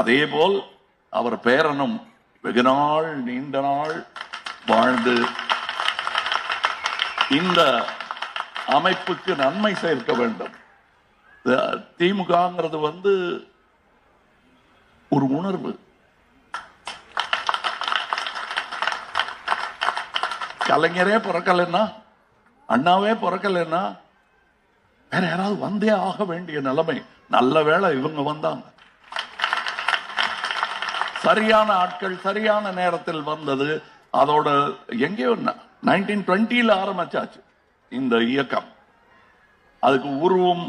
அதேபோல் அவர் பேரனும் வெகு நாள் நீண்ட நாள் வாழ்ந்து இந்த அமைப்புக்கு நன்மை சேர்க்க வேண்டும். திமுகங்கிறது ஒரு உணர்வு. கலைஞரே பிறக்கலைன்னா, அண்ணாவே பிறக்கலைன்னா வேற யாராவது வந்தே ஆக வேண்டிய நிலைமை. நல்ல வேளை இவங்க வந்தாங்க. சரியான ஆட்கள் சரியான நேரத்தில் வந்தது. அதோட எங்கேயோ 1920 ஆரம்பிச்சாச்சு இந்த இயக்கம். அதுக்கு உருவம்,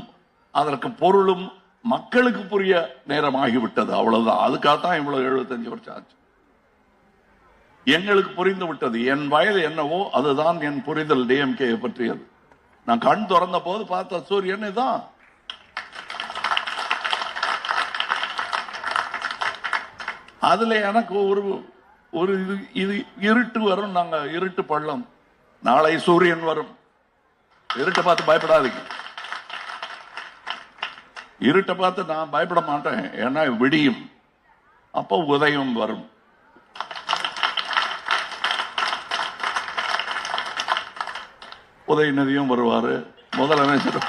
அதற்கு பொருளும் மக்களுக்கு புரிய நேரம் ஆகிவிட்டது. அவ்வளவுதான். அதுக்காகத்தான் இவ்வளவு 75 வருஷம் ஆச்சு. எங்களுக்கு புரிந்து விட்டது. என் வயது என்னவோ அதுதான் என் புரிதல் டிஎம்கே பற்றியது. நான் கண் திறந்த போது பார்த்த சூரியன் தான். அதுல எனக்கு ஒரு இது இருட்டு வரும். நாங்க இருட்டு பள்ளம். நாளை சூரியன் வரும். இருட்டை பார்த்து பயப்படாதீங்க. இருட்டை பார்த்து நான் பயப்பட மாட்டேன். ஏன்னா விடியும், அப்போ உதயம் வரும். உதயநிதியும் வருவாரு, முதலமைச்சர்.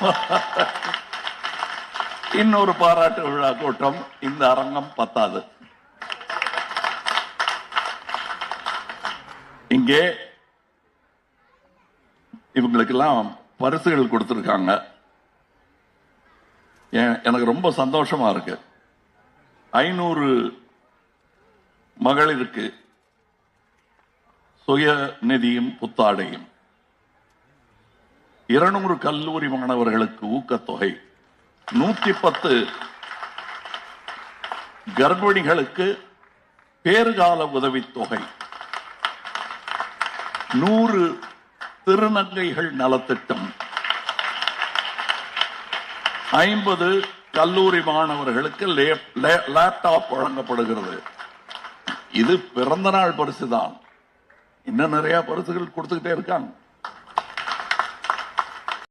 இன்னொரு பாராட்டு விழா கூட்டம். இந்த அரங்கம் பத்தாது. இங்கே இவங்களுக்கெல்லாம் பரிசுகள் கொடுத்திருக்காங்க. எனக்கு ரொம்ப சந்தோஷமா இருக்கு. 500 மகளிருக்கு சுய நிதியும் புத்தாடையும், 200 கல்லூரி மாணவர்களுக்கு ஊக்கத்தொகை, 110 கர்ப்பிணிகளுக்கு பேறுகால உதவித்தொகை, 100 திருநங்கைகள் நலத்திட்டம், 50 கல்லூரி மாணவர்களுக்கு லேப்டாப் வழங்கப்படுகிறது. இது பிறந்த நாள் பரிசு தான். இன்னும் நிறைய பரிசுகள் கொடுத்துக்கிட்டே இருக்காங்க.